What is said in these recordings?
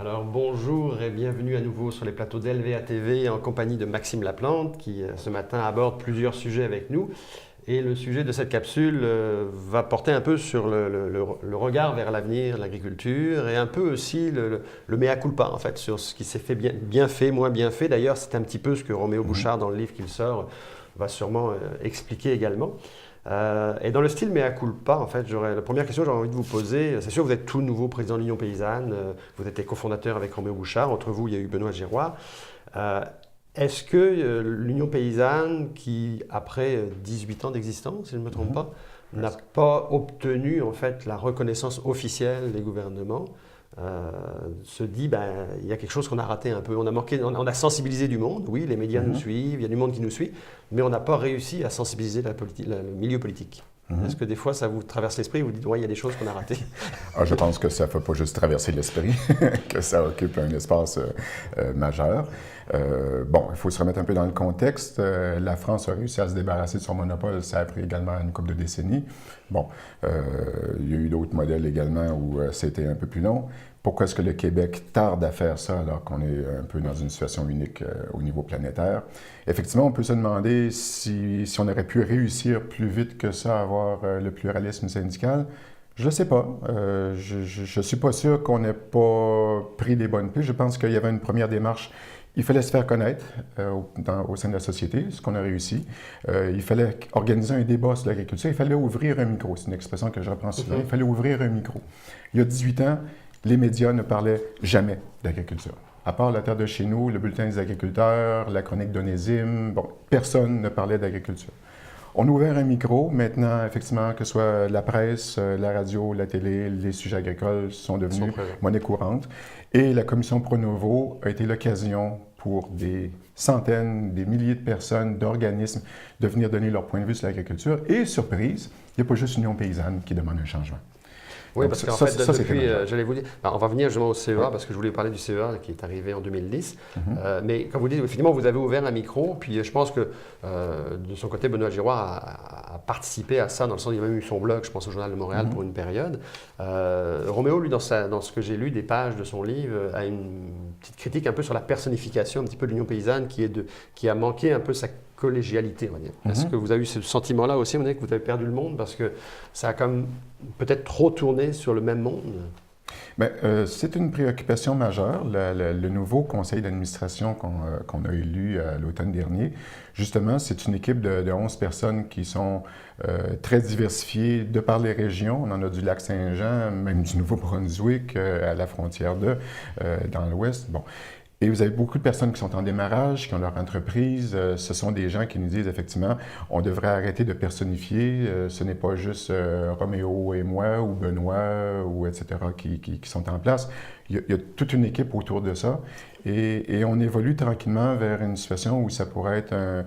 Alors bonjour et bienvenue à nouveau sur les plateaux d'LVA TV en compagnie de Maxime Laplante qui ce matin aborde plusieurs sujets avec nous. Et le sujet de cette capsule va porter un peu sur le regard vers l'avenir de l'agriculture et un peu aussi le mea culpa en fait sur ce qui s'est fait bien fait, moins bien fait. D'ailleurs c'est un petit peu ce que Roméo Bouchard dans le livre qu'il sort va sûrement expliquer également. Et dans le style mea culpa, en fait, la première question que j'aurais envie de vous poser, c'est sûr, vous êtes tout nouveau président de l'Union paysanne, vous êtes cofondateur avec Roméo Bouchard, entre vous, il y a eu Benoît Giroir. Est-ce que l'Union paysanne, qui, après 18 ans d'existence, si je ne me trompe pas, n'a pas obtenu, en fait, la reconnaissance officielle des gouvernements, se dit, il y a quelque chose qu'on a raté un peu. On a manqué, on a sensibilisé du monde, oui, les médias nous suivent, il y a du monde qui nous suit, mais on n'a pas réussi à sensibiliser le milieu politique. Est-ce que des fois, ça vous traverse l'esprit, vous dites, ouais, il y a des choses qu'on a ratées? Je pense que ça ne fait pas juste traverser l'esprit, que ça occupe un espace majeur. Il faut se remettre un peu dans le contexte. La France a réussi à se débarrasser de son monopole, ça a pris également une couple de décennies. Il y a eu d'autres modèles également où c'était un peu plus long. Pourquoi est-ce que le Québec tarde à faire ça alors qu'on est un peu dans une situation unique au niveau planétaire? Effectivement, on peut se demander si on aurait pu réussir plus vite que ça à avoir le pluralisme syndical. Je ne sais pas. Je ne suis pas sûr qu'on n'ait pas pris les bonnes pistes. Je pense qu'il y avait une première démarche. Il fallait se faire connaître au sein de la société, ce qu'on a réussi. Il fallait organiser un débat sur l'agriculture. Il fallait ouvrir un micro. C'est une expression que je reprends souvent. Il fallait ouvrir un micro. Il y a 18 ans, les médias ne parlaient jamais d'agriculture. À part La Terre de chez nous, le Bulletin des agriculteurs, la chronique d'Onésime, personne ne parlait d'agriculture. On a ouvert un micro. Maintenant, effectivement, que ce soit la presse, la radio, la télé, les sujets agricoles sont devenus monnaie courante. Et la commission Pronovo a été l'occasion pour des centaines, des milliers de personnes, d'organismes, de venir donner leur point de vue sur l'agriculture. Et surprise, il n'y a pas juste l'Union paysanne qui demande un changement. Oui, parce qu'en fait, depuis, j'allais vous dire, on va venir justement au CEA, parce que je voulais parler du CEA qui est arrivé en 2010. Mais comme vous dites, effectivement, vous avez ouvert un micro, puis je pense que de son côté, Benoît Giroir a participé à ça, dans le sens, il a même eu son blog, je pense, au Journal de Montréal pour une période. Roméo, lui, dans ce que j'ai lu des pages de son livre, a une petite critique un peu sur la personnification un petit peu de l'Union paysanne qui a manqué un peu sa collégialité, on va dire. Est-ce que vous avez eu ce sentiment-là aussi, on que vous avez perdu le monde parce que ça a comme peut-être trop tourné sur le même monde? C'est une préoccupation majeure. Le nouveau conseil d'administration qu'on a élu à l'automne dernier, justement, c'est une équipe de 11 personnes qui sont très diversifiées de par les régions. On en a du Lac-Saint-Jean, même du Nouveau-Brunswick à la frontière dans l'Ouest. Et vous avez beaucoup de personnes qui sont en démarrage, qui ont leur entreprise. Ce sont des gens qui nous disent effectivement, on devrait arrêter de personnifier. Ce n'est pas juste Roméo et moi ou Benoît ou etc. qui sont en place. Il y a toute une équipe autour de ça. Et on évolue tranquillement vers une situation où ça pourrait être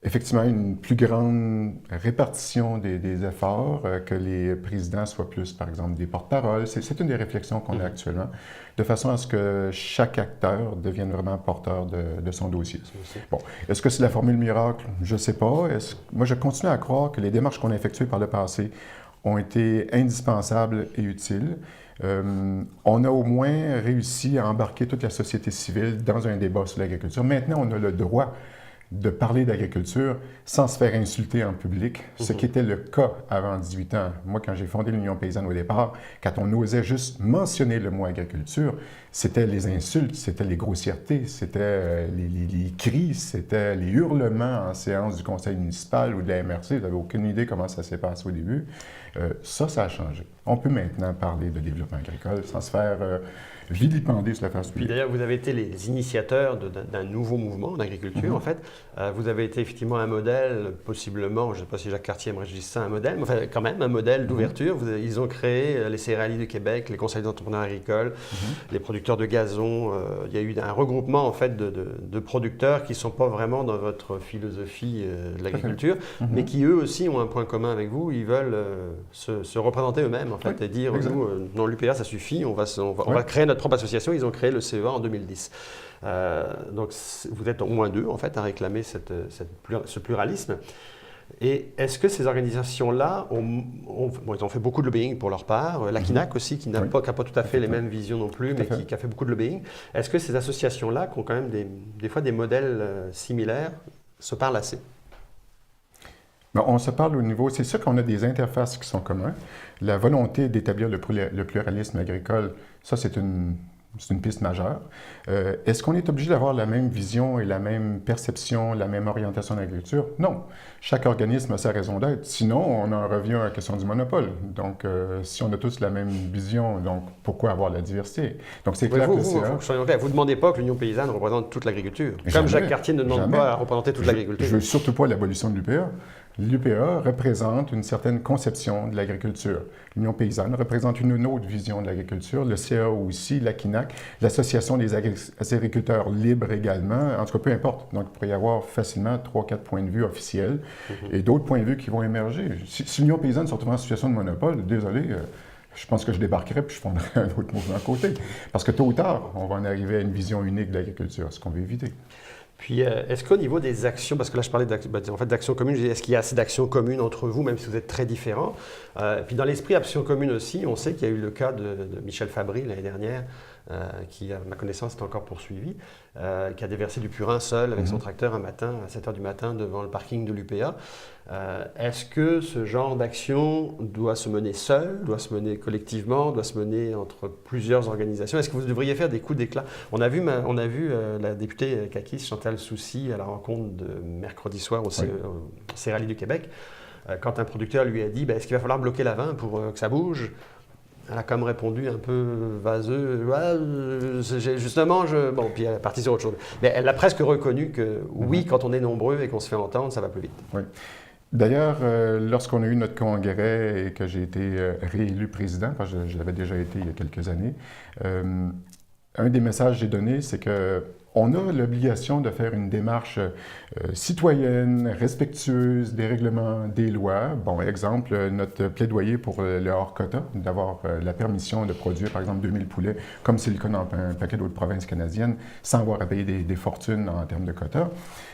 effectivement une plus grande répartition des efforts, que les présidents soient plus, par exemple, des porte-paroles. C'est une des réflexions qu'on a actuellement, de façon à ce que chaque acteur devienne vraiment porteur de son dossier. Est-ce que c'est la formule miracle? Je ne sais pas. Moi, je continue à croire que les démarches qu'on a effectuées par le passé ont été indispensables et utiles. On a au moins réussi à embarquer toute la société civile dans un débat sur l'agriculture. Maintenant, on a le droit de parler d'agriculture sans se faire insulter en public, ce qui était le cas avant 18 ans. Moi, quand j'ai fondé l'Union paysanne au départ, quand on osait juste mentionner le mot agriculture, c'était les insultes, c'était les grossièretés, c'était les cris, c'était les hurlements en séance du conseil municipal ou de la MRC. Vous n'avez aucune idée comment ça s'est passé au début. Ça a changé. On peut maintenant parler de développement agricole sans se faire vilipender sur la face publique. Puis d'ailleurs, vous avez été les initiateurs d'un nouveau mouvement d'agriculture, en fait. Vous avez été effectivement un modèle, possiblement, je ne sais pas si Jacques Cartier aimerait que je dise ça, un modèle, mais enfin, quand même un modèle d'ouverture. Ils ont créé les céréaliers du Québec, les conseils d'entrepreneurs agricoles, les producteurs de gazon. Il y a eu un regroupement, en fait, de producteurs qui ne sont pas vraiment dans votre philosophie de l'agriculture, mais qui, eux aussi, ont un point commun avec vous. Ils veulent se représenter eux-mêmes, en fait, et dire, nous, non, l'UPA, ça suffit, on va créer notre propre association. Ils ont créé le CEA en 2010. Donc, vous êtes au moins deux, en fait, à réclamer ce pluralisme. Et est-ce que ces organisations-là ils ont fait beaucoup de lobbying pour leur part, la KINAC aussi, qui n'a pas tout à fait les mêmes visions non plus, mais qui a fait beaucoup de lobbying. Est-ce que ces associations-là, qui ont quand même des fois des modèles similaires, se parlent assez? Ben, on se parle au niveau, c'est sûr qu'on a des interfaces qui sont communes. La volonté d'établir le pluralisme agricole, ça c'est une piste majeure. Est-ce qu'on est obligé d'avoir la même vision et la même perception, la même orientation de l'agriculture? Non. Chaque organisme a sa raison d'être. Sinon, on en revient à la question du monopole. Donc, si on a tous la même vision, donc pourquoi avoir la diversité? Donc, c'est clair que c'est... Vous ne demandez pas que l'Union paysanne représente toute l'agriculture. Comme Jacques Cartier ne demande pas à représenter toute l'agriculture. Je ne veux surtout pas l'abolition de l'UPA. L'UPA représente une certaine conception de l'agriculture. L'Union paysanne représente une autre vision de l'agriculture. Le CA aussi, la KINAC, l'Association des agriculteurs libres également. En tout cas, peu importe. Donc, il pourrait y avoir facilement 3-4 points de vue officiels et d'autres points de vue qui vont émerger. Si l'Union paysanne se retrouve en situation de monopole, désolé, je pense que je débarquerais puis je fonderais un autre mouvement à côté. Parce que tôt ou tard, on va en arriver à une vision unique de l'agriculture, ce qu'on veut éviter. Puis, est-ce qu'au niveau des actions, parce que là, je parlais d'actions communes, est-ce qu'il y a assez d'actions communes entre vous, même si vous êtes très différents? Puis, dans l'esprit actions communes aussi, on sait qu'il y a eu le cas de Michel Fabry l'année dernière, qui, à ma connaissance, est encore poursuivi, qui a déversé du purin seul avec son tracteur un matin, à 7 h du matin, devant le parking de l'UPA. Est-ce que ce genre d'action doit se mener seul, doit se mener collectivement, doit se mener entre plusieurs organisations? Est-ce que vous devriez faire des coups d'éclat? On a vu la députée caquiste Chantal Soucy à la rencontre de mercredi soir au Céréalier du Québec, quand un producteur lui a dit est-ce qu'il va falloir bloquer la vin pour que ça bouge? Elle a comme répondu un peu vaseux, justement, puis elle est partie sur autre chose. Mais elle a presque reconnu que oui, quand on est nombreux et qu'on se fait entendre, ça va plus vite. Oui. D'ailleurs, lorsqu'on a eu notre congrès et que j'ai été réélu président, parce que je l'avais déjà été il y a quelques années, un des messages que j'ai donné, c'est que on a l'obligation de faire une démarche citoyenne, respectueuse des règlements, des lois. Bon, exemple, notre plaidoyer pour le hors-quota, d'avoir la permission de produire, par exemple, 2000 poulets, comme c'est le cas dans un paquet d'autres provinces canadiennes, sans avoir à payer des fortunes en termes de quotas.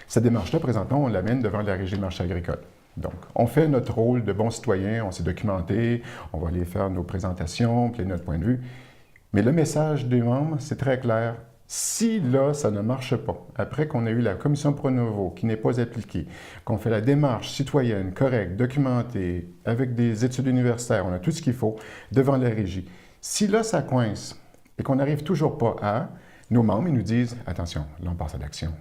Cette démarche-là, présentement, on l'amène devant la Régie des marchés agricoles. Donc, on fait notre rôle de bon citoyen, on s'est documenté, on va aller faire nos présentations, puis notre point de vue. Mais le message des membres, c'est très clair. Si là, ça ne marche pas, après qu'on a eu la commission Pronovo qui n'est pas appliquée, qu'on fait la démarche citoyenne correcte, documentée, avec des études universitaires, on a tout ce qu'il faut devant la régie. Si là, ça coince et qu'on n'arrive toujours pas à, nos membres, ils nous disent « Attention, là, on passe à l'action ».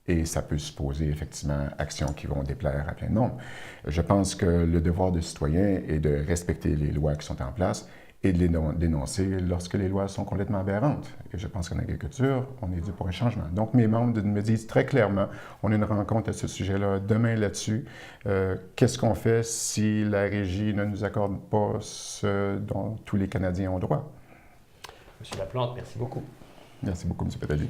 Et ça peut supposer effectivement actions qui vont déplaire à plein nombre. Je pense que le devoir de citoyen est de respecter les lois qui sont en place et de les dénoncer lorsque les lois sont complètement aberrantes. Et je pense qu'en agriculture, on est dû pour un changement. Donc, mes membres me disent très clairement, on a une rencontre à ce sujet-là demain là-dessus. Qu'est-ce qu'on fait si la Régie ne nous accorde pas ce dont tous les Canadiens ont droit? Monsieur Laplante, merci beaucoup. Merci beaucoup, M. Pétali.